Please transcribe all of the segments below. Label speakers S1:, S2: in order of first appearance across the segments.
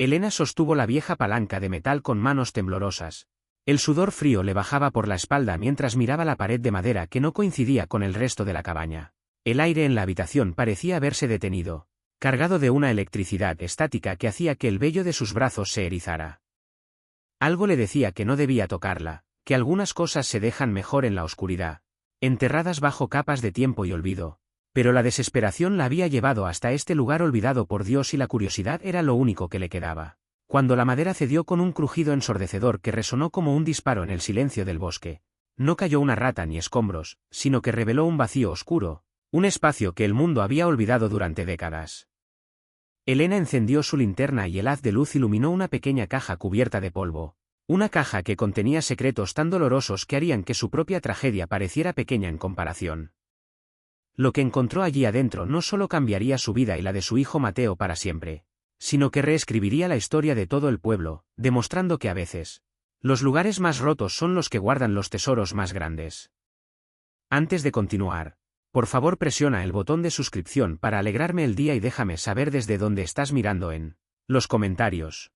S1: Elena sostuvo la vieja palanca de metal con manos temblorosas. El sudor frío le bajaba por la espalda mientras miraba la pared de madera que no coincidía con el resto de la cabaña. El aire en la habitación parecía haberse detenido, cargado de una electricidad estática que hacía que el vello de sus brazos se erizara. Algo le decía que no debía tocarla, que algunas cosas se dejan mejor en la oscuridad, enterradas bajo capas de tiempo y olvido. Pero la desesperación la había llevado hasta este lugar olvidado por Dios y la curiosidad era lo único que le quedaba. Cuando la madera cedió con un crujido ensordecedor que resonó como un disparo en el silencio del bosque, no cayó una rata ni escombros, sino que reveló un vacío oscuro, un espacio que el mundo había olvidado durante décadas. Elena encendió su linterna y el haz de luz iluminó una pequeña caja cubierta de polvo, una caja que contenía secretos tan dolorosos que harían que su propia tragedia pareciera pequeña en comparación. Lo que encontró allí adentro no solo cambiaría su vida y la de su hijo Mateo para siempre, sino que reescribiría la historia de todo el pueblo, demostrando que a veces, los lugares más rotos son los que guardan los tesoros más grandes. Antes de continuar, por favor presiona el botón de suscripción para alegrarme el día y déjame saber desde dónde estás mirando en los comentarios.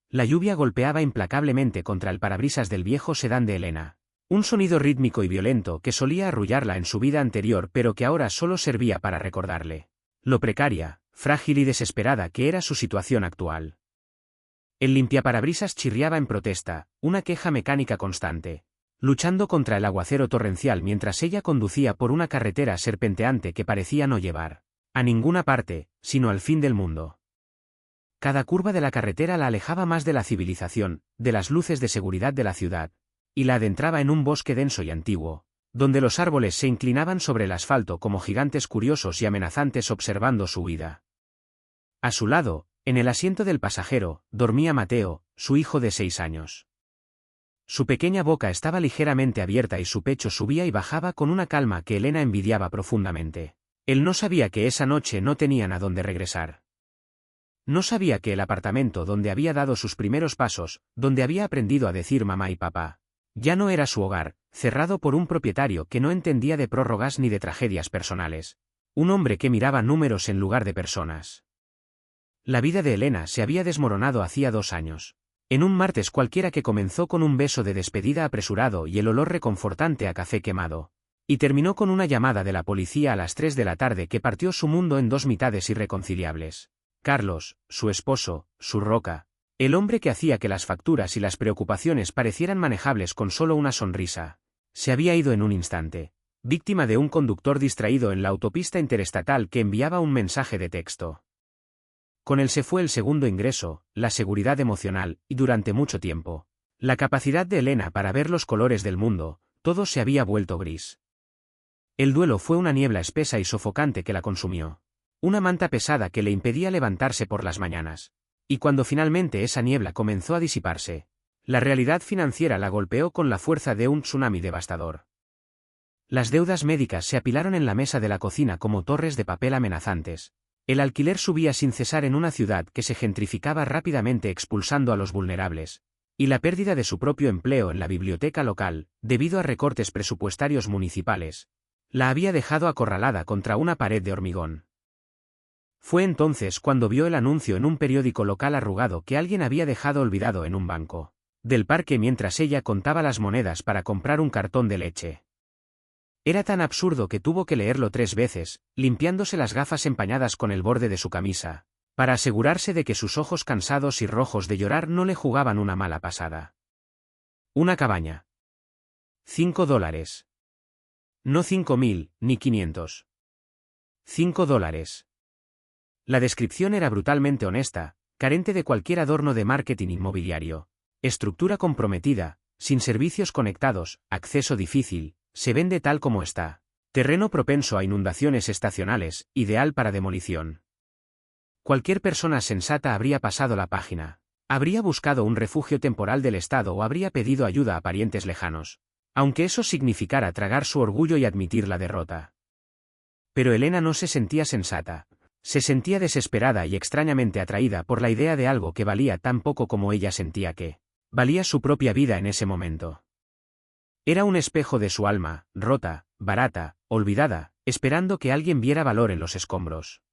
S1: La lluvia golpeaba implacablemente contra el parabrisas del viejo sedán de Elena. Un sonido rítmico y violento que solía arrullarla en su vida anterior pero que ahora solo servía para recordarle lo precaria, frágil y desesperada que era su situación actual. El limpiaparabrisas chirriaba en protesta, una queja mecánica constante, luchando contra el aguacero torrencial mientras ella conducía por una carretera serpenteante que parecía no llevar a ninguna parte, sino al fin del mundo. Cada curva de la carretera la alejaba más de la civilización, de las luces de seguridad de la ciudad, y la adentraba en un bosque denso y antiguo, donde los árboles se inclinaban sobre el asfalto como gigantes curiosos y amenazantes observando su huida. A su lado, en el asiento del pasajero, dormía Mateo, su hijo de 6 años. Su pequeña boca estaba ligeramente abierta y su pecho subía y bajaba con una calma que Elena envidiaba profundamente. Él no sabía que esa noche no tenían a dónde regresar. No sabía que el apartamento donde había dado sus primeros pasos, donde había aprendido a decir mamá y papá, ya no era su hogar, cerrado por un propietario que no entendía de prórrogas ni de tragedias personales. Un hombre que miraba números en lugar de personas. La vida de Elena se había desmoronado hacía 2 años. En un martes cualquiera que comenzó con un beso de despedida apresurado y el olor reconfortante a café quemado. Y terminó con una llamada de la policía a las 3 de la tarde que partió su mundo en 2 mitades irreconciliables. Carlos, su esposo, su roca. El hombre que hacía que las facturas y las preocupaciones parecieran manejables con solo una sonrisa, se había ido en un instante, víctima de un conductor distraído en la autopista interestatal que enviaba un mensaje de texto. Con él se fue el segundo ingreso, la seguridad emocional, y durante mucho tiempo, la capacidad de Elena para ver los colores del mundo, todo se había vuelto gris. El duelo fue una niebla espesa y sofocante que la consumió. Una manta pesada que le impedía levantarse por las mañanas. Y cuando finalmente esa niebla comenzó a disiparse, la realidad financiera la golpeó con la fuerza de un tsunami devastador. Las deudas médicas se apilaron en la mesa de la cocina como torres de papel amenazantes. El alquiler subía sin cesar en una ciudad que se gentrificaba rápidamente expulsando a los vulnerables. Y la pérdida de su propio empleo en la biblioteca local, debido a recortes presupuestarios municipales, la había dejado acorralada contra una pared de hormigón. Fue entonces cuando vio el anuncio en un periódico local arrugado que alguien había dejado olvidado en un banco del parque mientras ella contaba las monedas para comprar un cartón de leche. Era tan absurdo que tuvo que leerlo 3 veces, limpiándose las gafas empañadas con el borde de su camisa, para asegurarse de que sus ojos cansados y rojos de llorar no le jugaban una mala pasada. Una cabaña. $5. No 5.000, ni 500. $5. La descripción era brutalmente honesta, carente de cualquier adorno de marketing inmobiliario. Estructura comprometida, sin servicios conectados, acceso difícil, se vende tal como está. Terreno propenso a inundaciones estacionales, ideal para demolición. Cualquier persona sensata habría pasado la página. Habría buscado un refugio temporal del Estado o habría pedido ayuda a parientes lejanos. Aunque eso significara tragar su orgullo y admitir la derrota. Pero Elena no se sentía sensata. Se sentía desesperada y extrañamente atraída por la idea de algo que valía tan poco como ella sentía que valía su propia vida en ese momento. Era un espejo de su alma, rota, barata, olvidada, esperando que alguien viera valor en los escombros.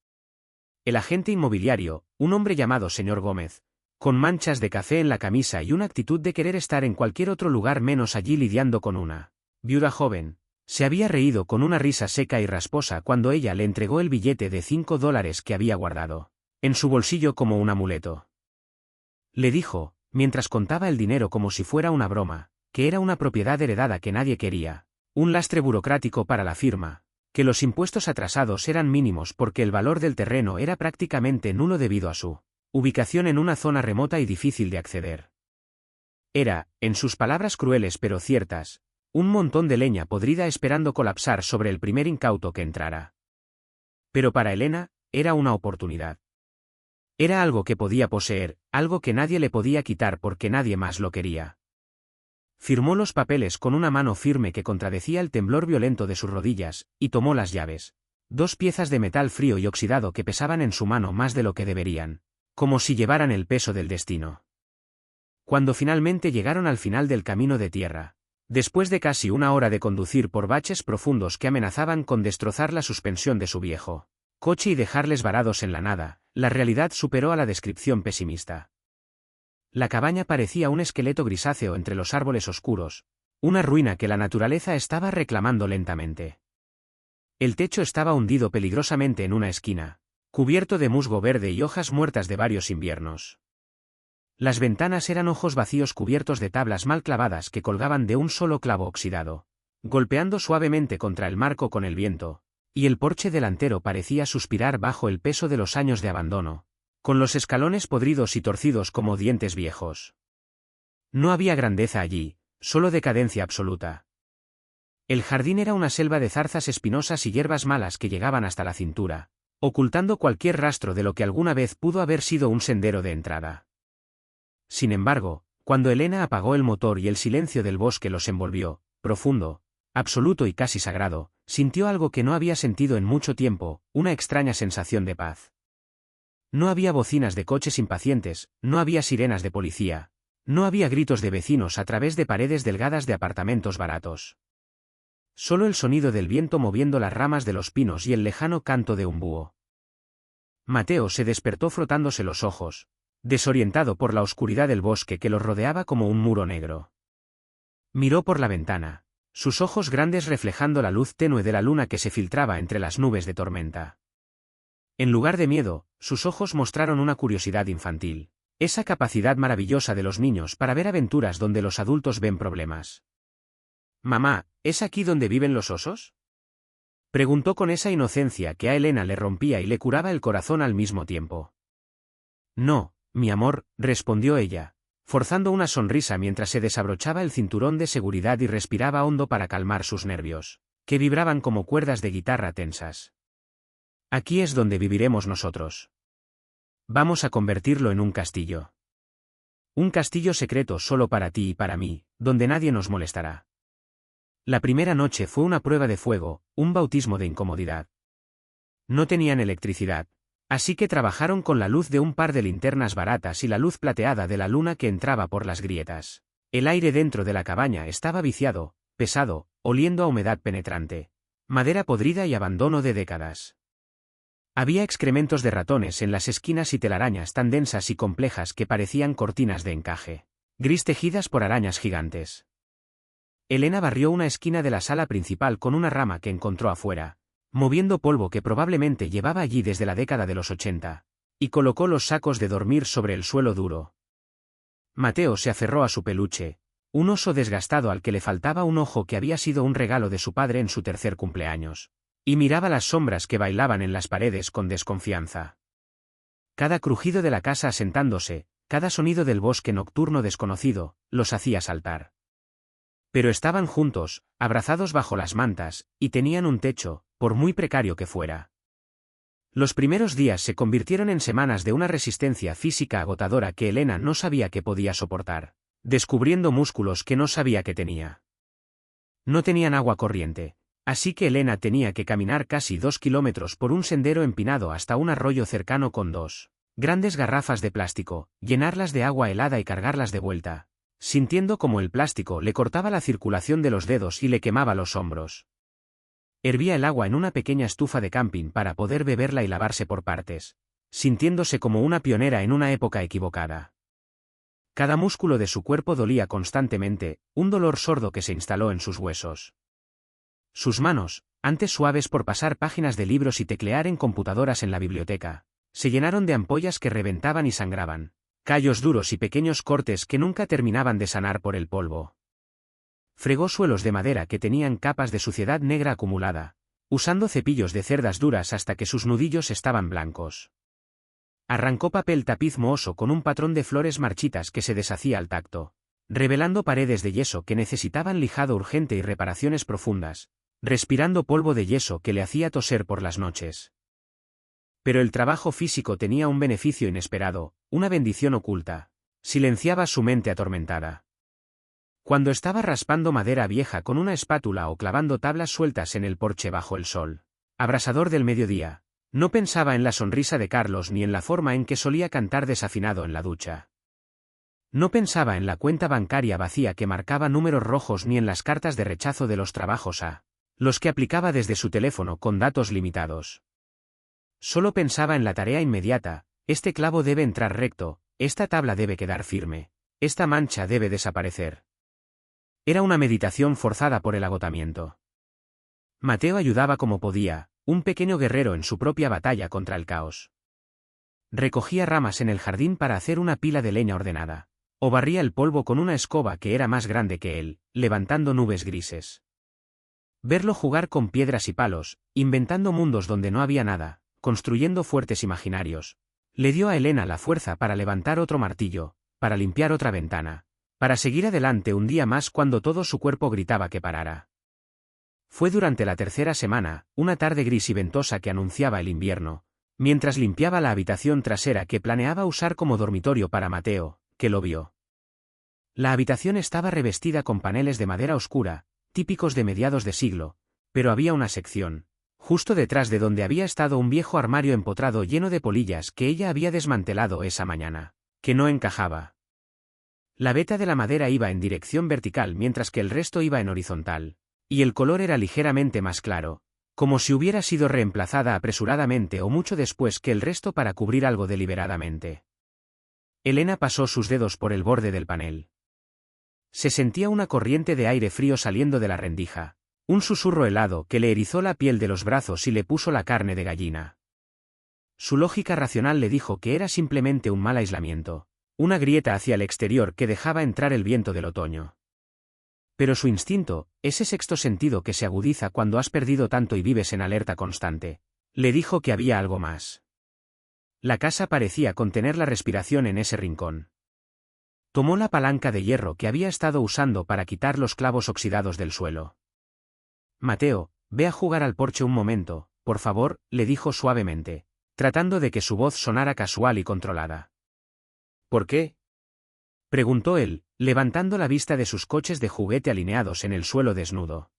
S1: El agente inmobiliario, un hombre llamado señor Gómez, con manchas de café en la camisa y una actitud de querer estar en cualquier otro lugar menos allí lidiando con una viuda joven, se había reído con una risa seca y rasposa cuando ella le entregó el billete de $5 que había guardado en su bolsillo como un amuleto. Le dijo, mientras contaba el dinero como si fuera una broma, que era una propiedad heredada que nadie quería, un lastre burocrático para la firma, que los impuestos atrasados eran mínimos porque el valor del terreno era prácticamente nulo debido a su ubicación en una zona remota y difícil de acceder. Era, en sus palabras crueles pero ciertas, un montón de leña podrida esperando colapsar sobre el primer incauto que entrara. Pero para Elena, era una oportunidad. Era algo que podía poseer, algo que nadie le podía quitar porque nadie más lo quería. Firmó los papeles con una mano firme que contradecía el temblor violento de sus rodillas, y tomó las llaves. 2 piezas de metal frío y oxidado que pesaban en su mano más de lo que deberían, como si llevaran el peso del destino. Cuando finalmente llegaron al final del camino de tierra, después de casi una hora de conducir por baches profundos que amenazaban con destrozar la suspensión de su viejo coche y dejarles varados en la nada, la realidad superó a la descripción pesimista. La cabaña parecía un esqueleto grisáceo entre los árboles oscuros, una ruina que la naturaleza estaba reclamando lentamente. El techo estaba hundido peligrosamente en una esquina, cubierto de musgo verde y hojas muertas de varios inviernos. Las ventanas eran ojos vacíos cubiertos de tablas mal clavadas que colgaban de un solo clavo oxidado, golpeando suavemente contra el marco con el viento, y el porche delantero parecía suspirar bajo el peso de los años de abandono, con los escalones podridos y torcidos como dientes viejos. No había grandeza allí, solo decadencia absoluta. El jardín era una selva de zarzas espinosas y hierbas malas que llegaban hasta la cintura, ocultando cualquier rastro de lo que alguna vez pudo haber sido un sendero de entrada. Sin embargo, cuando Elena apagó el motor y el silencio del bosque los envolvió, profundo, absoluto y casi sagrado, sintió algo que no había sentido en mucho tiempo, una extraña sensación de paz. No había bocinas de coches impacientes, no había sirenas de policía, no había gritos de vecinos a través de paredes delgadas de apartamentos baratos. Solo el sonido del viento moviendo las ramas de los pinos y el lejano canto de un búho. Mateo se despertó frotándose los ojos, desorientado por la oscuridad del bosque que los rodeaba como un muro negro. Miró por la ventana, sus ojos grandes reflejando la luz tenue de la luna que se filtraba entre las nubes de tormenta. En lugar de miedo, sus ojos mostraron una curiosidad infantil, esa capacidad maravillosa de los niños para ver aventuras donde los adultos ven problemas. «Mamá, ¿es aquí donde viven los osos?», preguntó con esa inocencia que a Elena le rompía y le curaba el corazón al mismo tiempo. «No, mi amor», respondió ella, forzando una sonrisa mientras se desabrochaba el cinturón de seguridad y respiraba hondo para calmar sus nervios, que vibraban como cuerdas de guitarra tensas. «Aquí es donde viviremos nosotros. Vamos a convertirlo en un castillo. Un castillo secreto solo para ti y para mí, donde nadie nos molestará». La primera noche fue una prueba de fuego, un bautismo de incomodidad. No tenían electricidad, así que trabajaron con la luz de un par de linternas baratas y la luz plateada de la luna que entraba por las grietas. El aire dentro de la cabaña estaba viciado, pesado, oliendo a humedad penetrante, madera podrida y abandono de décadas. Había excrementos de ratones en las esquinas y telarañas tan densas y complejas que parecían cortinas de encaje, gris tejidas por arañas gigantes. Elena barrió una esquina de la sala principal con una rama que encontró afuera, moviendo polvo que probablemente llevaba allí desde la década de los 80, y colocó los sacos de dormir sobre el suelo duro. Mateo se aferró a su peluche, un oso desgastado al que le faltaba un ojo que había sido un regalo de su padre en su 3er cumpleaños, y miraba las sombras que bailaban en las paredes con desconfianza. Cada crujido de la casa asentándose, cada sonido del bosque nocturno desconocido, los hacía saltar. Pero estaban juntos, abrazados bajo las mantas, y tenían un techo, por muy precario que fuera. Los primeros días se convirtieron en semanas de una resistencia física agotadora que Elena no sabía que podía soportar, descubriendo músculos que no sabía que tenía. No tenían agua corriente, así que Elena tenía que caminar casi 2 kilómetros por un sendero empinado hasta un arroyo cercano con 2 grandes garrafas de plástico, llenarlas de agua helada y cargarlas de vuelta, sintiendo como el plástico le cortaba la circulación de los dedos y le quemaba los hombros. Hervía el agua en una pequeña estufa de camping para poder beberla y lavarse por partes, sintiéndose como una pionera en una época equivocada. Cada músculo de su cuerpo dolía constantemente, un dolor sordo que se instaló en sus huesos. Sus manos, antes suaves por pasar páginas de libros y teclear en computadoras en la biblioteca, se llenaron de ampollas que reventaban y sangraban, callos duros y pequeños cortes que nunca terminaban de sanar por el polvo. Fregó suelos de madera que tenían capas de suciedad negra acumulada, usando cepillos de cerdas duras hasta que sus nudillos estaban blancos. Arrancó papel tapiz mohoso con un patrón de flores marchitas que se deshacía al tacto, revelando paredes de yeso que necesitaban lijado urgente y reparaciones profundas, respirando polvo de yeso que le hacía toser por las noches. Pero el trabajo físico tenía un beneficio inesperado, una bendición oculta. Silenciaba su mente atormentada. Cuando estaba raspando madera vieja con una espátula o clavando tablas sueltas en el porche bajo el sol abrasador del mediodía, no pensaba en la sonrisa de Carlos ni en la forma en que solía cantar desafinado en la ducha. No pensaba en la cuenta bancaria vacía que marcaba números rojos ni en las cartas de rechazo de los trabajos a los que aplicaba desde su teléfono con datos limitados. Solo pensaba en la tarea inmediata: este clavo debe entrar recto, esta tabla debe quedar firme, esta mancha debe desaparecer. Era una meditación forzada por el agotamiento. Mateo ayudaba como podía, un pequeño guerrero en su propia batalla contra el caos. Recogía ramas en el jardín para hacer una pila de leña ordenada, o barría el polvo con una escoba que era más grande que él, levantando nubes grises. Verlo jugar con piedras y palos, inventando mundos donde no había nada, construyendo fuertes imaginarios, le dio a Elena la fuerza para levantar otro martillo, para limpiar otra ventana, para seguir adelante un día más cuando todo su cuerpo gritaba que parara. Fue durante la tercera semana, una tarde gris y ventosa que anunciaba el invierno, mientras limpiaba la habitación trasera que planeaba usar como dormitorio para Mateo, que lo vio. La habitación estaba revestida con paneles de madera oscura, típicos de mediados de siglo, pero había una sección, justo detrás de donde había estado un viejo armario empotrado lleno de polillas que ella había desmantelado esa mañana, que no encajaba. La veta de la madera iba en dirección vertical mientras que el resto iba en horizontal, y el color era ligeramente más claro, como si hubiera sido reemplazada apresuradamente o mucho después que el resto para cubrir algo deliberadamente. Elena pasó sus dedos por el borde del panel. Se sentía una corriente de aire frío saliendo de la rendija, un susurro helado que le erizó la piel de los brazos y le puso la carne de gallina. Su lógica racional le dijo que era simplemente un mal aislamiento, una grieta hacia el exterior que dejaba entrar el viento del otoño. Pero su instinto, ese sexto sentido que se agudiza cuando has perdido tanto y vives en alerta constante, le dijo que había algo más. La casa parecía contener la respiración en ese rincón. Tomó la palanca de hierro que había estado usando para quitar los clavos oxidados del suelo. Mateo, ve a jugar al porche un momento, por favor, le dijo suavemente, tratando de que su voz sonara casual y controlada. ¿Por qué?, preguntó él, levantando la vista de sus coches de juguete alineados en el suelo desnudo.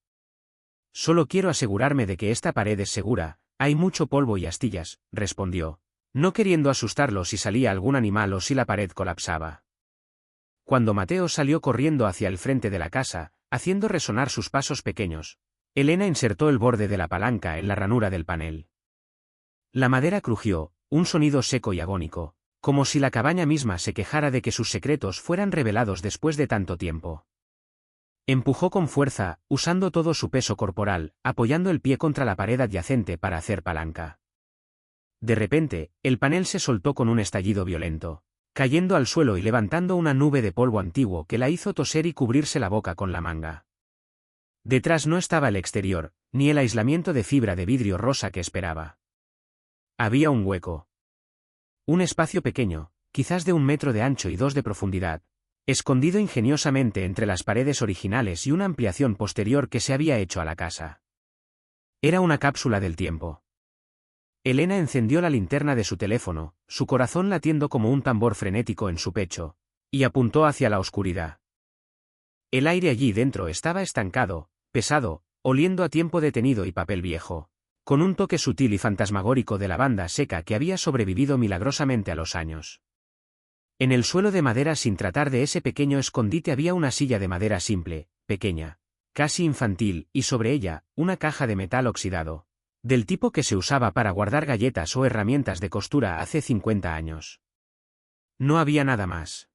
S1: Solo quiero asegurarme de que esta pared es segura, hay mucho polvo y astillas, respondió, no queriendo asustarlo si salía algún animal o si la pared colapsaba. Cuando Mateo salió corriendo hacia el frente de la casa, haciendo resonar sus pasos pequeños, Elena insertó el borde de la palanca en la ranura del panel. La madera crujió, un sonido seco y agónico, como si la cabaña misma se quejara de que sus secretos fueran revelados después de tanto tiempo. Empujó con fuerza, usando todo su peso corporal, apoyando el pie contra la pared adyacente para hacer palanca. De repente, el panel se soltó con un estallido violento, cayendo al suelo y levantando una nube de polvo antiguo que la hizo toser y cubrirse la boca con la manga. Detrás no estaba el exterior, ni el aislamiento de fibra de vidrio rosa que esperaba. Había un hueco. Un espacio pequeño, quizás de 1 metro de ancho y 2 de profundidad, escondido ingeniosamente entre las paredes originales y una ampliación posterior que se había hecho a la casa. Era una cápsula del tiempo. Elena encendió la linterna de su teléfono, su corazón latiendo como un tambor frenético en su pecho, y apuntó hacia la oscuridad. El aire allí dentro estaba estancado, pesado, oliendo a tiempo detenido y papel viejo, con un toque sutil y fantasmagórico de lavanda seca que había sobrevivido milagrosamente a los años. En el suelo de madera sin tratar de ese pequeño escondite había una silla de madera simple, pequeña, casi infantil, y sobre ella, una caja de metal oxidado, Del tipo que se usaba para guardar galletas o herramientas de costura hace 50 años. No había nada más.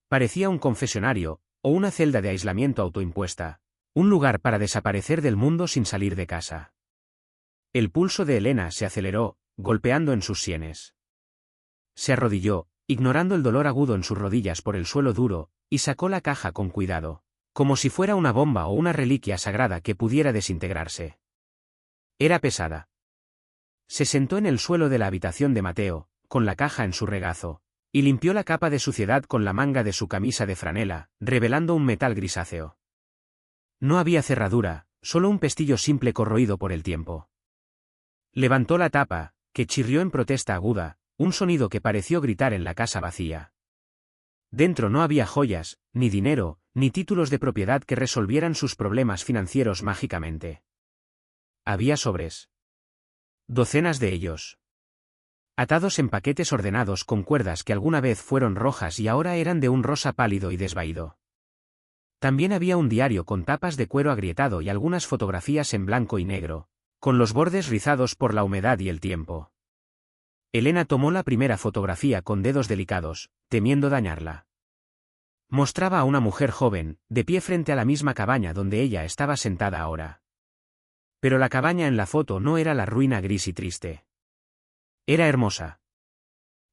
S1: Parecía un confesionario, o una celda de aislamiento autoimpuesta, un lugar para desaparecer del mundo sin salir de casa. El pulso de Elena se aceleró, golpeando en sus sienes. Se arrodilló, ignorando el dolor agudo en sus rodillas por el suelo duro, y sacó la caja con cuidado, como si fuera una bomba o una reliquia sagrada que pudiera desintegrarse. Era pesada. Se sentó en el suelo de la habitación de Mateo, con la caja en su regazo, y limpió la capa de suciedad con la manga de su camisa de franela, revelando un metal grisáceo. No había cerradura, solo un pestillo simple corroído por el tiempo. Levantó la tapa, que chirrió en protesta aguda, un sonido que pareció gritar en la casa vacía. Dentro no había joyas, ni dinero, ni títulos de propiedad que resolvieran sus problemas financieros mágicamente. Había sobres. Docenas de ellos. Atados en paquetes ordenados con cuerdas que alguna vez fueron rojas y ahora eran de un rosa pálido y desvaído. También había un diario con tapas de cuero agrietado y algunas fotografías en blanco y negro, con los bordes rizados por la humedad y el tiempo. Elena tomó la primera fotografía con dedos delicados, temiendo dañarla. Mostraba a una mujer joven, de pie frente a la misma cabaña donde ella estaba sentada ahora. Pero la cabaña en la foto no era la ruina gris y triste. Era hermosa.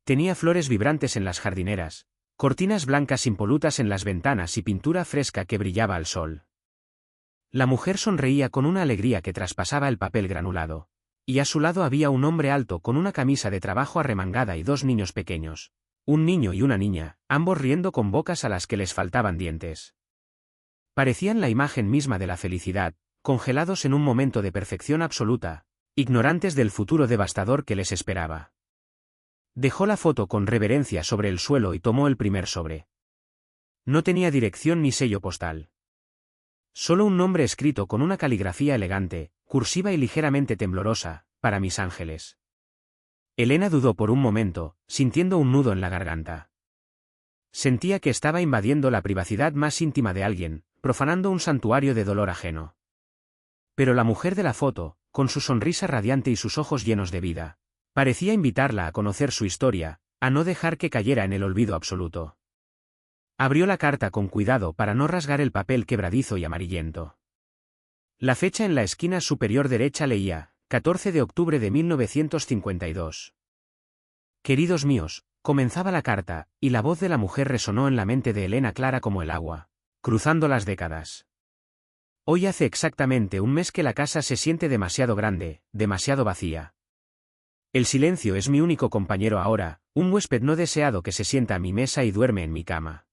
S1: Tenía flores vibrantes en las jardineras, cortinas blancas impolutas en las ventanas y pintura fresca que brillaba al sol. La mujer sonreía con una alegría que traspasaba el papel granulado, y a su lado había un hombre alto con una camisa de trabajo arremangada y dos niños pequeños, un niño y una niña, ambos riendo con bocas a las que les faltaban dientes. Parecían la imagen misma de la felicidad, congelados en un momento de perfección absoluta, ignorantes del futuro devastador que les esperaba. Dejó la foto con reverencia sobre el suelo y tomó el primer sobre. No tenía dirección ni sello postal. Solo un nombre escrito con una caligrafía elegante, cursiva y ligeramente temblorosa, para mis ángeles. Elena dudó por un momento, sintiendo un nudo en la garganta. Sentía que estaba invadiendo la privacidad más íntima de alguien, profanando un santuario de dolor ajeno. Pero la mujer de la foto, con su sonrisa radiante y sus ojos llenos de vida, parecía invitarla a conocer su historia, a no dejar que cayera en el olvido absoluto. Abrió la carta con cuidado para no rasgar el papel quebradizo y amarillento. La fecha en la esquina superior derecha leía, 14 de octubre de 1952. Queridos míos, comenzaba la carta, y la voz de la mujer resonó en la mente de Elena clara como el agua, cruzando las décadas. Hoy hace exactamente un mes que la casa se siente demasiado grande, demasiado vacía. El silencio es mi único compañero ahora, un huésped no deseado que se sienta a mi mesa y duerme en mi cama.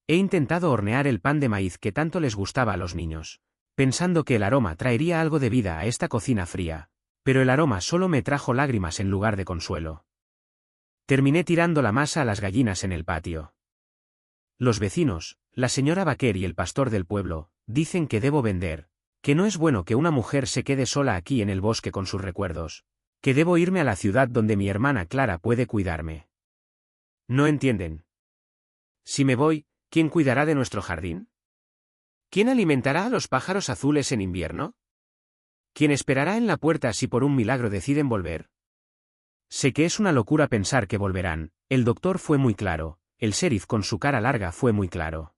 S1: He intentado hornear el pan de maíz que tanto les gustaba a los niños, pensando que el aroma traería algo de vida a esta cocina fría, pero el aroma solo me trajo lágrimas en lugar de consuelo. Terminé tirando la masa a las gallinas en el patio. Los vecinos, la señora Baquer y el pastor del pueblo, dicen que debo vender, que no es bueno que una mujer se quede sola aquí en el bosque con sus recuerdos, que debo irme a la ciudad donde mi hermana Clara puede cuidarme. ¿No entienden? Si me voy, ¿quién cuidará de nuestro jardín? ¿Quién alimentará a los pájaros azules en invierno? ¿Quién esperará en la puerta si por un milagro deciden volver? Sé que es una locura pensar que volverán, el doctor fue muy claro, el sheriff con su cara larga fue muy claro.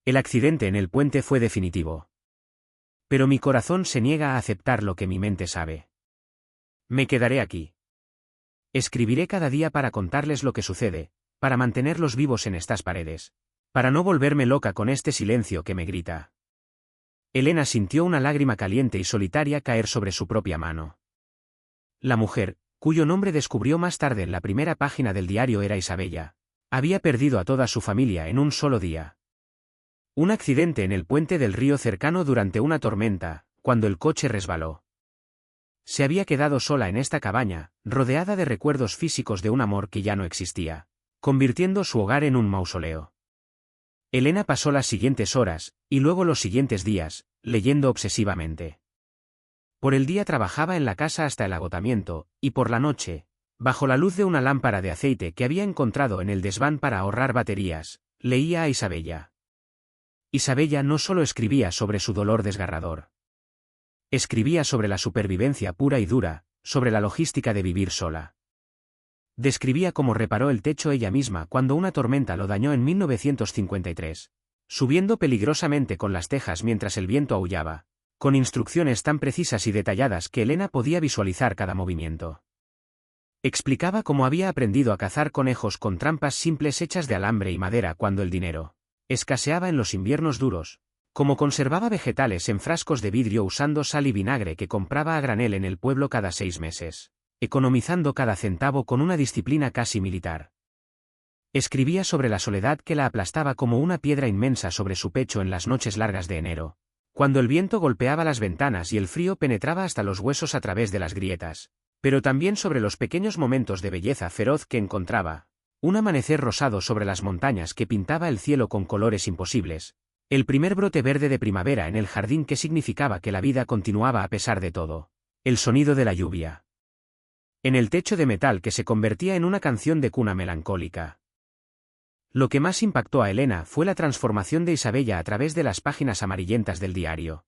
S1: El accidente en el puente fue definitivo. Pero mi corazón se niega a aceptar lo que mi mente sabe. Me quedaré aquí. Escribiré cada día para contarles lo que sucede, para mantenerlos vivos en estas paredes, para no volverme loca con este silencio que me grita. Elena sintió una lágrima caliente y solitaria caer sobre su propia mano. La mujer, cuyo nombre descubrió más tarde en la primera página del diario era Isabella, había perdido a toda su familia en un solo día. Un accidente en el puente del río cercano durante una tormenta, cuando el coche resbaló. Se había quedado sola en esta cabaña, rodeada de recuerdos físicos de un amor que ya no existía, convirtiendo su hogar en un mausoleo. Elena pasó las siguientes horas, y luego los siguientes días, leyendo obsesivamente. Por el día trabajaba en la casa hasta el agotamiento, y por la noche, bajo la luz de una lámpara de aceite que había encontrado en el desván para ahorrar baterías, leía a Isabella. Isabella no solo escribía sobre su dolor desgarrador. Escribía sobre la supervivencia pura y dura, sobre la logística de vivir sola. Describía cómo reparó el techo ella misma cuando una tormenta lo dañó en 1953, subiendo peligrosamente con las tejas mientras el viento aullaba, con instrucciones tan precisas y detalladas que Elena podía visualizar cada movimiento. Explicaba cómo había aprendido a cazar conejos con trampas simples hechas de alambre y madera cuando el dinero escaseaba en los inviernos duros, cómo conservaba vegetales en frascos de vidrio usando sal y vinagre que compraba a granel en el pueblo cada 6 meses, economizando cada centavo con una disciplina casi militar. Escribía sobre la soledad que la aplastaba como una piedra inmensa sobre su pecho en las noches largas de enero, cuando el viento golpeaba las ventanas y el frío penetraba hasta los huesos a través de las grietas, pero también sobre los pequeños momentos de belleza feroz que encontraba, un amanecer rosado sobre las montañas que pintaba el cielo con colores imposibles, el primer brote verde de primavera en el jardín que significaba que la vida continuaba a pesar de todo, el sonido de la lluvia en el techo de metal que se convertía en una canción de cuna melancólica. Lo que más impactó a Elena fue la transformación de Isabella a través de las páginas amarillentas del diario.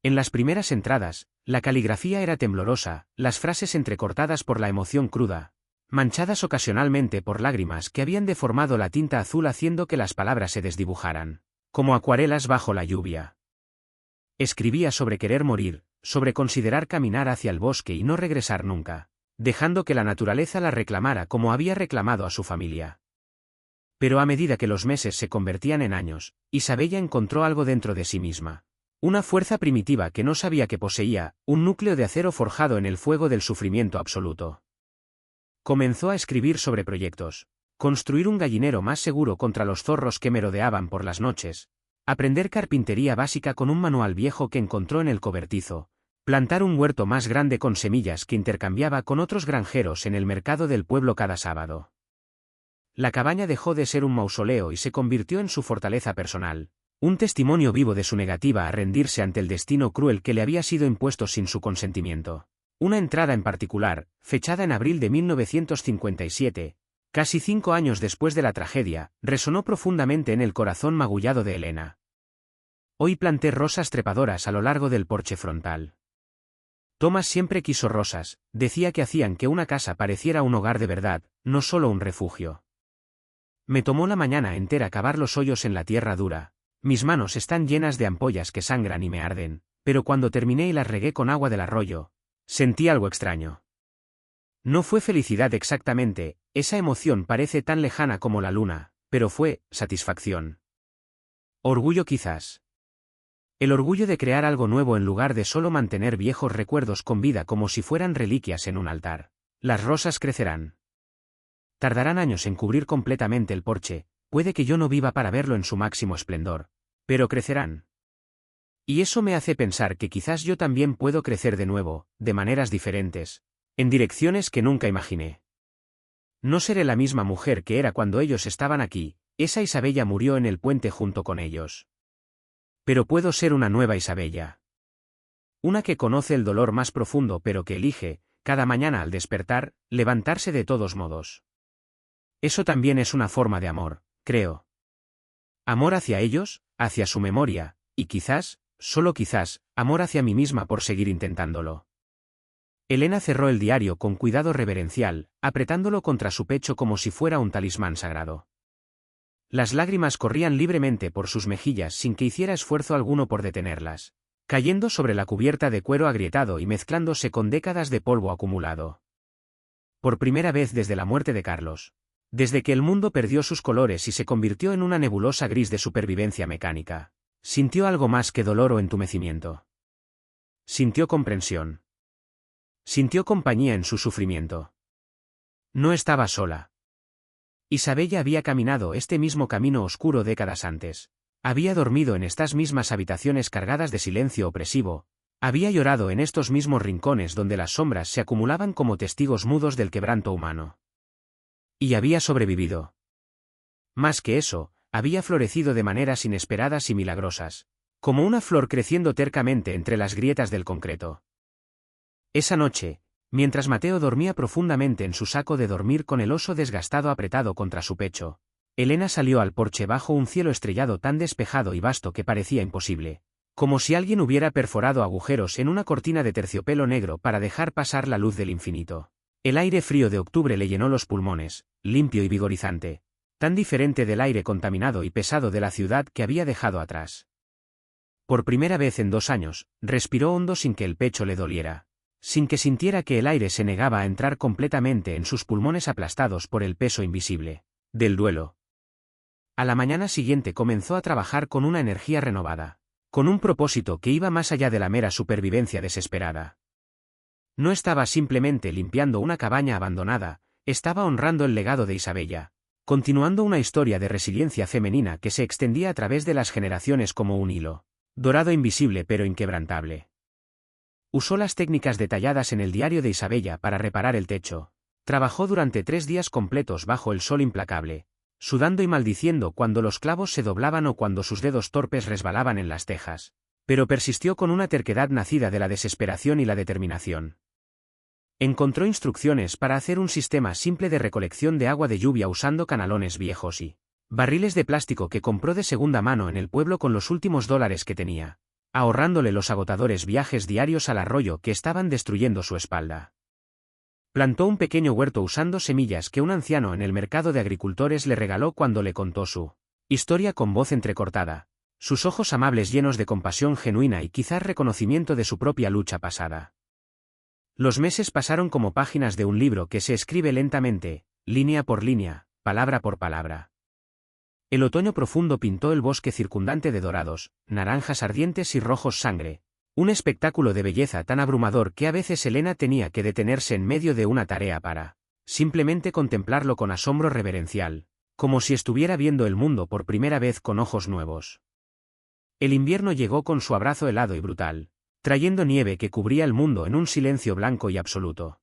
S1: En las primeras entradas, la caligrafía era temblorosa, las frases entrecortadas por la emoción cruda, manchadas ocasionalmente por lágrimas que habían deformado la tinta azul haciendo que las palabras se desdibujaran, como acuarelas bajo la lluvia. Escribía sobre querer morir, sobre considerar caminar hacia el bosque y no regresar nunca, dejando que la naturaleza la reclamara como había reclamado a su familia. Pero a medida que los meses se convertían en años, Isabella encontró algo dentro de sí misma. Una fuerza primitiva que no sabía que poseía, un núcleo de acero forjado en el fuego del sufrimiento absoluto. Comenzó a escribir sobre proyectos, construir un gallinero más seguro contra los zorros que merodeaban por las noches, aprender carpintería básica con un manual viejo que encontró en el cobertizo, plantar un huerto más grande con semillas que intercambiaba con otros granjeros en el mercado del pueblo cada sábado. La cabaña dejó de ser un mausoleo y se convirtió en su fortaleza personal, un testimonio vivo de su negativa a rendirse ante el destino cruel que le había sido impuesto sin su consentimiento. Una entrada en particular, fechada en abril de 1957, casi 5 años después de la tragedia, resonó profundamente en el corazón magullado de Elena. Hoy planté rosas trepadoras a lo largo del porche frontal. Thomas siempre quiso rosas, decía que hacían que una casa pareciera un hogar de verdad, no solo un refugio. Me tomó la mañana entera cavar los hoyos en la tierra dura, mis manos están llenas de ampollas que sangran y me arden, pero cuando terminé y las regué con agua del arroyo, sentí algo extraño. No fue felicidad exactamente, esa emoción parece tan lejana como la luna, pero fue satisfacción. Orgullo quizás. El orgullo de crear algo nuevo en lugar de solo mantener viejos recuerdos con vida como si fueran reliquias en un altar. Las rosas crecerán. Tardarán años en cubrir completamente el porche, puede que yo no viva para verlo en su máximo esplendor, pero crecerán. Y eso me hace pensar que quizás yo también puedo crecer de nuevo, de maneras diferentes, en direcciones que nunca imaginé. No seré la misma mujer que era cuando ellos estaban aquí, esa Isabella murió en el puente junto con ellos. Pero puedo ser una nueva Isabella. Una que conoce el dolor más profundo pero que elige, cada mañana al despertar, levantarse de todos modos. Eso también es una forma de amor, creo. Amor hacia ellos, hacia su memoria, y quizás, solo quizás, amor hacia mí misma por seguir intentándolo. Elena cerró el diario con cuidado reverencial, apretándolo contra su pecho como si fuera un talismán sagrado. Las lágrimas corrían libremente por sus mejillas sin que hiciera esfuerzo alguno por detenerlas, cayendo sobre la cubierta de cuero agrietado y mezclándose con décadas de polvo acumulado. Por primera vez desde la muerte de Carlos, desde que el mundo perdió sus colores y se convirtió en una nebulosa gris de supervivencia mecánica, sintió algo más que dolor o entumecimiento. Sintió comprensión. Sintió compañía en su sufrimiento. No estaba sola. Isabella había caminado este mismo camino oscuro décadas antes. Había dormido en estas mismas habitaciones cargadas de silencio opresivo. Había llorado en estos mismos rincones donde las sombras se acumulaban como testigos mudos del quebranto humano. Y había sobrevivido. Más que eso, había florecido de maneras inesperadas y milagrosas, como una flor creciendo tercamente entre las grietas del concreto. Esa noche, mientras Mateo dormía profundamente en su saco de dormir con el oso desgastado apretado contra su pecho, Elena salió al porche bajo un cielo estrellado tan despejado y vasto que parecía imposible, como si alguien hubiera perforado agujeros en una cortina de terciopelo negro para dejar pasar la luz del infinito. El aire frío de octubre le llenó los pulmones, limpio y vigorizante, tan diferente del aire contaminado y pesado de la ciudad que había dejado atrás. Por primera vez en 2 años, respiró hondo sin que el pecho le doliera, sin que sintiera que el aire se negaba a entrar completamente en sus pulmones aplastados por el peso invisible del duelo. A la mañana siguiente comenzó a trabajar con una energía renovada, con un propósito que iba más allá de la mera supervivencia desesperada. No estaba simplemente limpiando una cabaña abandonada, estaba honrando el legado de Isabella, continuando una historia de resiliencia femenina que se extendía a través de las generaciones como un hilo, dorado invisible pero inquebrantable. Usó las técnicas detalladas en el diario de Isabella para reparar el techo. Trabajó durante 3 días completos bajo el sol implacable, sudando y maldiciendo cuando los clavos se doblaban o cuando sus dedos torpes resbalaban en las tejas, pero persistió con una terquedad nacida de la desesperación y la determinación. Encontró instrucciones para hacer un sistema simple de recolección de agua de lluvia usando canalones viejos y barriles de plástico que compró de segunda mano en el pueblo con los últimos dólares que tenía, ahorrándole los agotadores viajes diarios al arroyo que estaban destruyendo su espalda. Plantó un pequeño huerto usando semillas que un anciano en el mercado de agricultores le regaló cuando le contó su historia con voz entrecortada, sus ojos amables llenos de compasión genuina y quizás reconocimiento de su propia lucha pasada. Los meses pasaron como páginas de un libro que se escribe lentamente, línea por línea, palabra por palabra. El otoño profundo pintó el bosque circundante de dorados, naranjas ardientes y rojos sangre, un espectáculo de belleza tan abrumador que a veces Elena tenía que detenerse en medio de una tarea para simplemente contemplarlo con asombro reverencial, como si estuviera viendo el mundo por primera vez con ojos nuevos. El invierno llegó con su abrazo helado y brutal, trayendo nieve que cubría el mundo en un silencio blanco y absoluto.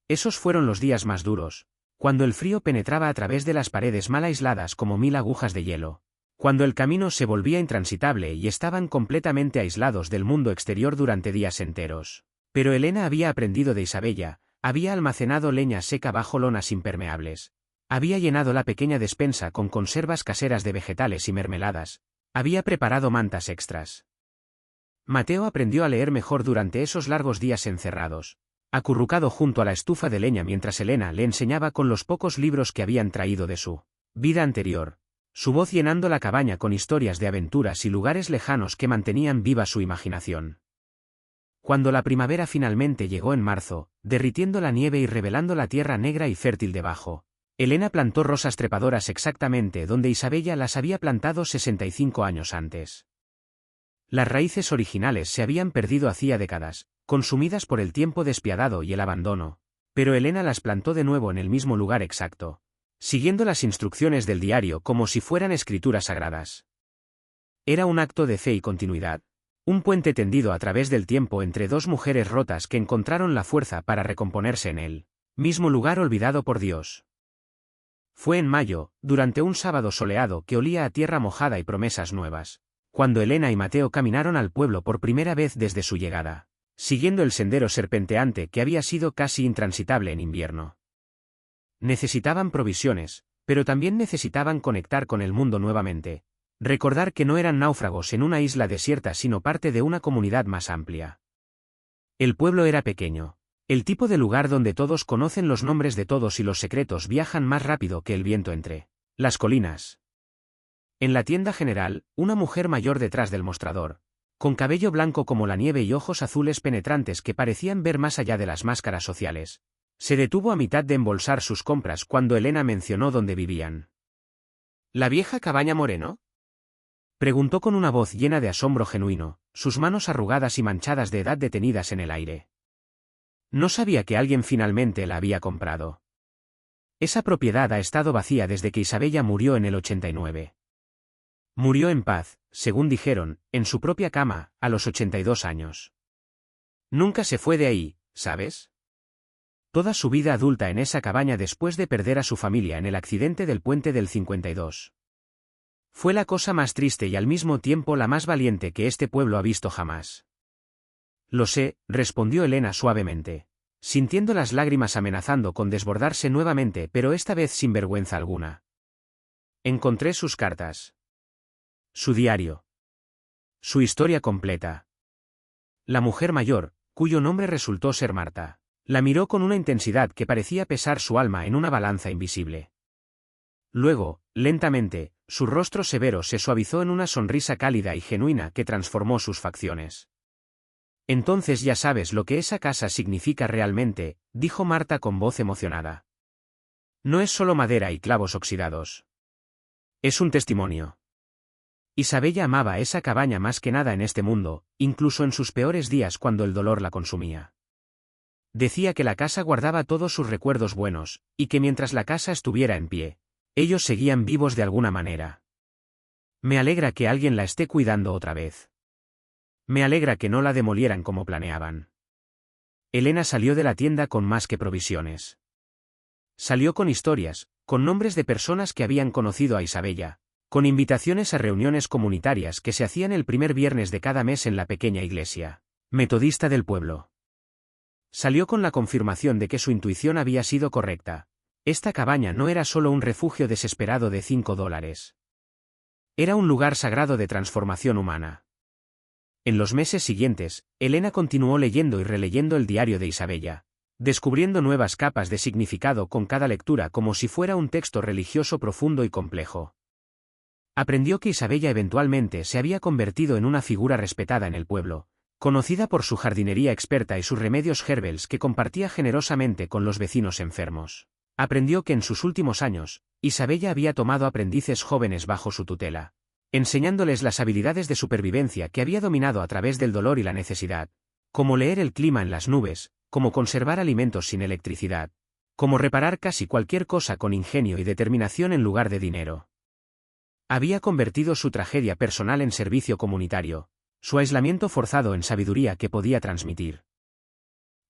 S1: Esos fueron los días más duros, cuando el frío penetraba a través de las paredes mal aisladas como 1000 agujas de hielo, cuando el camino se volvía intransitable y estaban completamente aislados del mundo exterior durante días enteros. Pero Elena había aprendido de Isabella, había almacenado leña seca bajo lonas impermeables, había llenado la pequeña despensa con conservas caseras de vegetales y mermeladas, había preparado mantas extras. Mateo aprendió a leer mejor durante esos largos días encerrados, acurrucado junto a la estufa de leña mientras Elena le enseñaba con los pocos libros que habían traído de su vida anterior, su voz llenando la cabaña con historias de aventuras y lugares lejanos que mantenían viva su imaginación. Cuando la primavera finalmente llegó en marzo, derritiendo la nieve y revelando la tierra negra y fértil debajo, Elena plantó rosas trepadoras exactamente donde Isabella las había plantado 65 años antes. Las raíces originales se habían perdido hacía décadas, consumidas por el tiempo despiadado y el abandono, pero Elena las plantó de nuevo en el mismo lugar exacto, siguiendo las instrucciones del diario como si fueran escrituras sagradas. Era un acto de fe y continuidad, un puente tendido a través del tiempo entre 2 mujeres rotas que encontraron la fuerza para recomponerse en el mismo lugar olvidado por Dios. Fue en mayo, durante un sábado soleado que olía a tierra mojada y promesas nuevas, cuando Elena y Mateo caminaron al pueblo por primera vez desde su llegada, siguiendo el sendero serpenteante que había sido casi intransitable en invierno. Necesitaban provisiones, pero también necesitaban conectar con el mundo nuevamente, recordar que no eran náufragos en una isla desierta sino parte de una comunidad más amplia. El pueblo era pequeño, el tipo de lugar donde todos conocen los nombres de todos y los secretos viajan más rápido que el viento entre las colinas. En la tienda general, una mujer mayor detrás del mostrador, con cabello blanco como la nieve y ojos azules penetrantes que parecían ver más allá de las máscaras sociales, se detuvo a mitad de embolsar sus compras cuando Elena mencionó dónde vivían. ¿La vieja cabaña Moreno?, preguntó con una voz llena de asombro genuino, sus manos arrugadas y manchadas de edad detenidas en el aire. No sabía que alguien finalmente la había comprado. Esa propiedad ha estado vacía desde que Isabella murió en el 89. Murió en paz, según dijeron, en su propia cama, a los 82 años. Nunca se fue de ahí, ¿sabes? Toda su vida adulta en esa cabaña después de perder a su familia en el accidente del puente del 52. Fue la cosa más triste y al mismo tiempo la más valiente que este pueblo ha visto jamás. Lo sé, respondió Elena suavemente, sintiendo las lágrimas amenazando con desbordarse nuevamente pero esta vez sin vergüenza alguna. Encontré sus cartas. Su diario. Su historia completa. La mujer mayor, cuyo nombre resultó ser Marta, la miró con una intensidad que parecía pesar su alma en una balanza invisible. Luego, lentamente, su rostro severo se suavizó en una sonrisa cálida y genuina que transformó sus facciones. Entonces ya sabes lo que esa casa significa realmente, dijo Marta con voz emocionada. No es solo madera y clavos oxidados. Es un testimonio. Isabella amaba esa cabaña más que nada en este mundo, incluso en sus peores días cuando el dolor la consumía. Decía que la casa guardaba todos sus recuerdos buenos, y que mientras la casa estuviera en pie, ellos seguían vivos de alguna manera. Me alegra que alguien la esté cuidando otra vez. Me alegra que no la demolieran como planeaban. Elena salió de la tienda con más que provisiones. Salió con historias, con nombres de personas que habían conocido a Isabella, con invitaciones a reuniones comunitarias que se hacían el primer viernes de cada mes en la pequeña iglesia metodista del pueblo. Salió con la confirmación de que su intuición había sido correcta. Esta cabaña no era solo un refugio desesperado de $5. Era un lugar sagrado de transformación humana. En los meses siguientes, Elena continuó leyendo y releyendo el diario de Isabella, descubriendo nuevas capas de significado con cada lectura como si fuera un texto religioso profundo y complejo. Aprendió que Isabella eventualmente se había convertido en una figura respetada en el pueblo, conocida por su jardinería experta y sus remedios herbales que compartía generosamente con los vecinos enfermos. Aprendió que en sus últimos años, Isabella había tomado aprendices jóvenes bajo su tutela, enseñándoles las habilidades de supervivencia que había dominado a través del dolor y la necesidad, como leer el clima en las nubes, como conservar alimentos sin electricidad, como reparar casi cualquier cosa con ingenio y determinación en lugar de dinero. Había convertido su tragedia personal en servicio comunitario, su aislamiento forzado en sabiduría que podía transmitir.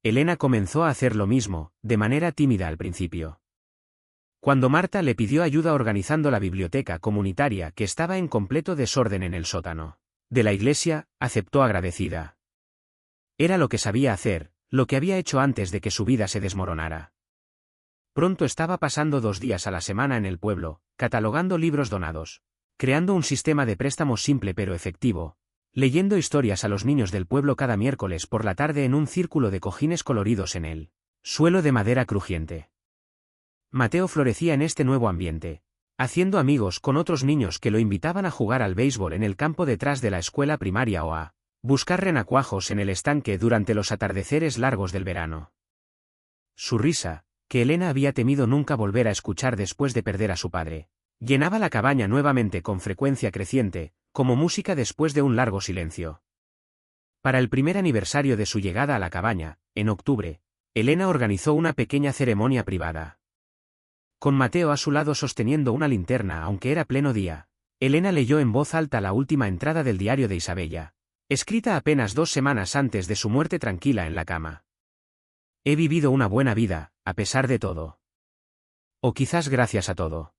S1: Elena comenzó a hacer lo mismo, de manera tímida al principio. Cuando Marta le pidió ayuda organizando la biblioteca comunitaria que estaba en completo desorden en el sótano de la iglesia, aceptó agradecida. Era lo que sabía hacer, lo que había hecho antes de que su vida se desmoronara. Pronto estaba pasando 2 días a la semana en el pueblo, catalogando libros donados, creando un sistema de préstamos simple pero efectivo, leyendo historias a los niños del pueblo cada miércoles por la tarde en un círculo de cojines coloridos en el suelo de madera crujiente. Mateo florecía en este nuevo ambiente, haciendo amigos con otros niños que lo invitaban a jugar al béisbol en el campo detrás de la escuela primaria o a buscar renacuajos en el estanque durante los atardeceres largos del verano. Su risa, que Elena había temido nunca volver a escuchar después de perder a su padre, llenaba la cabaña nuevamente con frecuencia creciente, como música después de un largo silencio. Para el primer aniversario de su llegada a la cabaña, en octubre, Elena organizó una pequeña ceremonia privada. Con Mateo a su lado sosteniendo una linterna aunque era pleno día, Elena leyó en voz alta la última entrada del diario de Isabella, escrita apenas 2 semanas antes de su muerte tranquila en la cama. He vivido una buena vida, a pesar de todo. O quizás gracias a todo.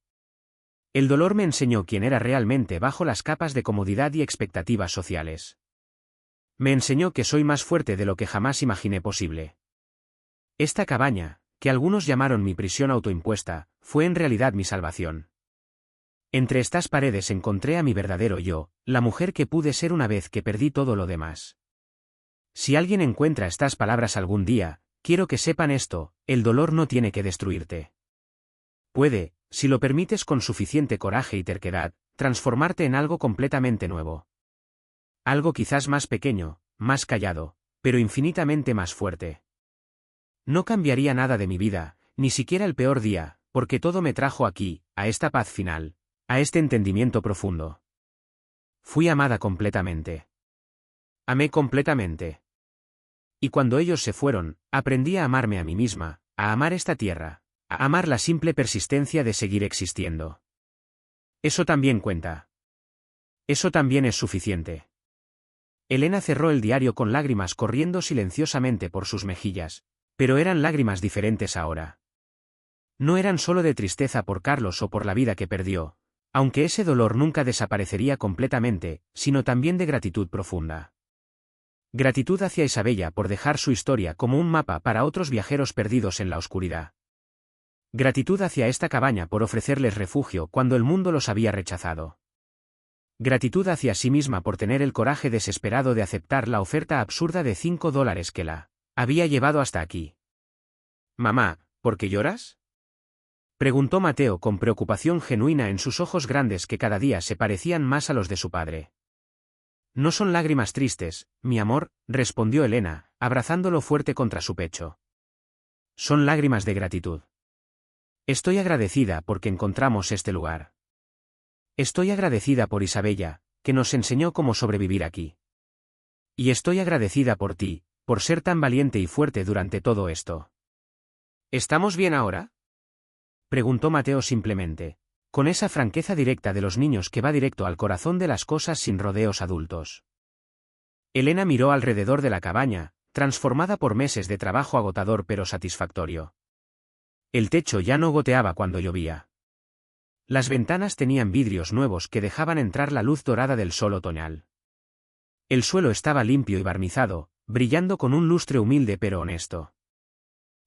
S1: El dolor me enseñó quién era realmente bajo las capas de comodidad y expectativas sociales. Me enseñó que soy más fuerte de lo que jamás imaginé posible. Esta cabaña, que algunos llamaron mi prisión autoimpuesta, fue en realidad mi salvación. Entre estas paredes encontré a mi verdadero yo, la mujer que pude ser una vez que perdí todo lo demás. Si alguien encuentra estas palabras algún día, quiero que sepan esto: el dolor no tiene que destruirte. Puede, si lo permites con suficiente coraje y terquedad, transformarte en algo completamente nuevo. Algo quizás más pequeño, más callado, pero infinitamente más fuerte. No cambiaría nada de mi vida, ni siquiera el peor día, porque todo me trajo aquí, a esta paz final, a este entendimiento profundo. Fui amada completamente. Amé completamente. Y cuando ellos se fueron, aprendí a amarme a mí misma, a amar esta tierra, a amar la simple persistencia de seguir existiendo. Eso también cuenta. Eso también es suficiente. Elena cerró el diario con lágrimas corriendo silenciosamente por sus mejillas, pero eran lágrimas diferentes ahora. No eran solo de tristeza por Carlos o por la vida que perdió, aunque ese dolor nunca desaparecería completamente, sino también de gratitud profunda. Gratitud hacia Isabella por dejar su historia como un mapa para otros viajeros perdidos en la oscuridad. Gratitud hacia esta cabaña por ofrecerles refugio cuando el mundo los había rechazado. Gratitud hacia sí misma por tener el coraje desesperado de aceptar la oferta absurda de $5 que la había llevado hasta aquí. «Mamá, ¿por qué lloras?», preguntó Mateo con preocupación genuina en sus ojos grandes que cada día se parecían más a los de su padre. «No son lágrimas tristes, mi amor», respondió Elena, abrazándolo fuerte contra su pecho. «Son lágrimas de gratitud. Estoy agradecida porque encontramos este lugar. Estoy agradecida por Isabella, que nos enseñó cómo sobrevivir aquí. Y estoy agradecida por ti, por ser tan valiente y fuerte durante todo esto». «¿Estamos bien ahora?», preguntó Mateo simplemente, con esa franqueza directa de los niños que va directo al corazón de las cosas sin rodeos adultos. Elena miró alrededor de la cabaña, transformada por meses de trabajo agotador pero satisfactorio. El techo ya no goteaba cuando llovía. Las ventanas tenían vidrios nuevos que dejaban entrar la luz dorada del sol otoñal. El suelo estaba limpio y barnizado, brillando con un lustre humilde pero honesto.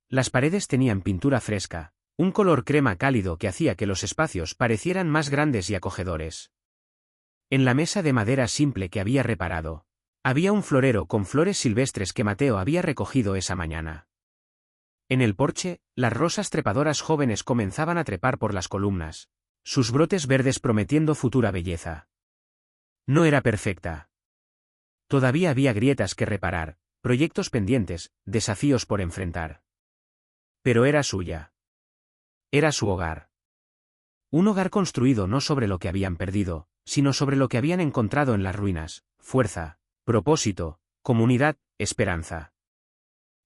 S1: Las paredes tenían pintura fresca, un color crema cálido que hacía que los espacios parecieran más grandes y acogedores. En la mesa de madera simple que había reparado, había un florero con flores silvestres que Mateo había recogido esa mañana. En el porche, las rosas trepadoras jóvenes comenzaban a trepar por las columnas, sus brotes verdes prometiendo futura belleza. No era perfecta. Todavía había grietas que reparar, proyectos pendientes, desafíos por enfrentar. Pero era suya. Era su hogar. Un hogar construido no sobre lo que habían perdido, sino sobre lo que habían encontrado en las ruinas: fuerza, propósito, comunidad, esperanza.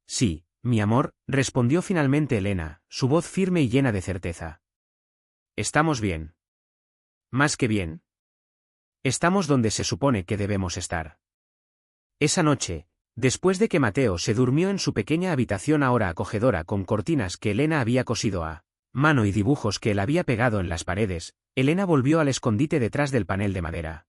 S1: «Sí, mi amor», respondió finalmente Elena, su voz firme y llena de certeza. «Estamos bien. Más que bien. Estamos donde se supone que debemos estar». Esa noche, después de que Mateo se durmió en su pequeña habitación ahora acogedora con cortinas que Elena había cosido a mano y dibujos que él había pegado en las paredes, Elena volvió al escondite detrás del panel de madera.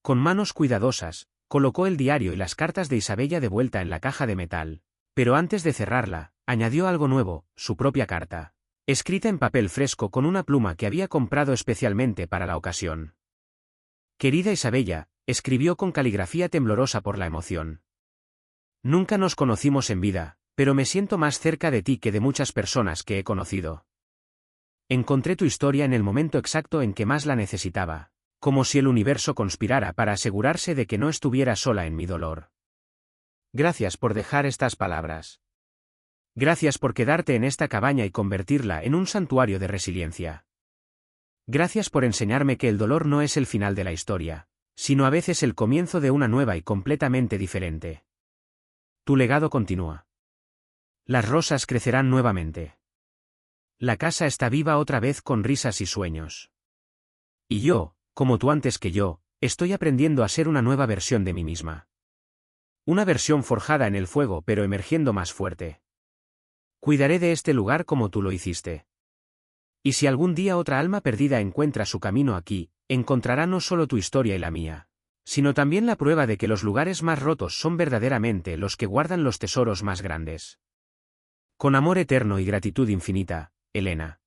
S1: Con manos cuidadosas, colocó el diario y las cartas de Isabella de vuelta en la caja de metal, pero antes de cerrarla, añadió algo nuevo: su propia carta, escrita en papel fresco con una pluma que había comprado especialmente para la ocasión. «Querida Isabella», escribió con caligrafía temblorosa por la emoción. «Nunca nos conocimos en vida, pero me siento más cerca de ti que de muchas personas que he conocido. Encontré tu historia en el momento exacto en que más la necesitaba, como si el universo conspirara para asegurarse de que no estuviera sola en mi dolor. Gracias por dejar estas palabras. Gracias por quedarte en esta cabaña y convertirla en un santuario de resiliencia. Gracias por enseñarme que el dolor no es el final de la historia, sino a veces el comienzo de una nueva y completamente diferente. Tu legado continúa. Las rosas crecerán nuevamente. La casa está viva otra vez con risas y sueños. Y yo, como tú antes que yo, estoy aprendiendo a ser una nueva versión de mí misma. Una versión forjada en el fuego pero emergiendo más fuerte. Cuidaré de este lugar como tú lo hiciste. Y si algún día otra alma perdida encuentra su camino aquí, encontrará no solo tu historia y la mía, sino también la prueba de que los lugares más rotos son verdaderamente los que guardan los tesoros más grandes. Con amor eterno y gratitud infinita, Elena.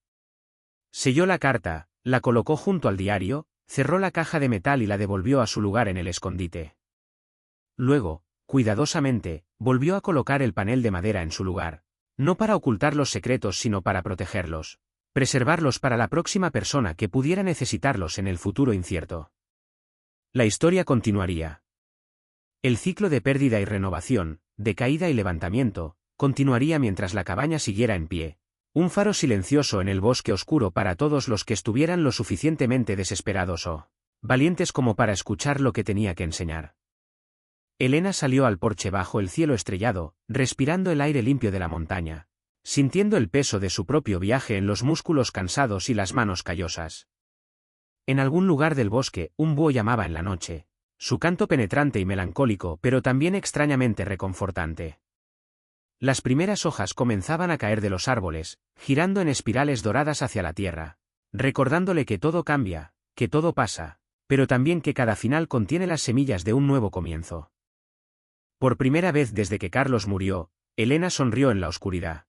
S1: Selló la carta, la colocó junto al diario, cerró la caja de metal y la devolvió a su lugar en el escondite. Luego, cuidadosamente, volvió a colocar el panel de madera en su lugar, no para ocultar los secretos sino para protegerlos, preservarlos para la próxima persona que pudiera necesitarlos en el futuro incierto. La historia continuaría. El ciclo de pérdida y renovación, de caída y levantamiento, continuaría mientras la cabaña siguiera en pie, un faro silencioso en el bosque oscuro para todos los que estuvieran lo suficientemente desesperados o valientes como para escuchar lo que tenía que enseñar. Elena salió al porche bajo el cielo estrellado, respirando el aire limpio de la montaña, sintiendo el peso de su propio viaje en los músculos cansados y las manos callosas. En algún lugar del bosque, un búho llamaba en la noche, su canto penetrante y melancólico pero también extrañamente reconfortante. Las primeras hojas comenzaban a caer de los árboles, girando en espirales doradas hacia la tierra, recordándole que todo cambia, que todo pasa, pero también que cada final contiene las semillas de un nuevo comienzo. Por primera vez desde que Carlos murió, Elena sonrió en la oscuridad.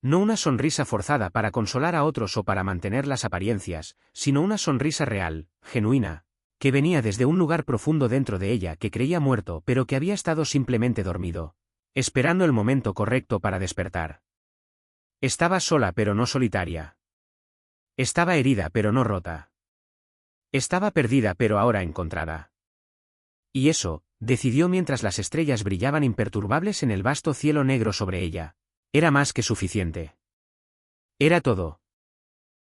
S1: No una sonrisa forzada para consolar a otros o para mantener las apariencias, sino una sonrisa real, genuina, que venía desde un lugar profundo dentro de ella que creía muerto pero que había estado simplemente dormido, esperando el momento correcto para despertar. Estaba sola pero no solitaria. Estaba herida pero no rota. Estaba perdida pero ahora encontrada. Y eso, decidió mientras las estrellas brillaban imperturbables en el vasto cielo negro sobre ella, era más que suficiente. Era todo.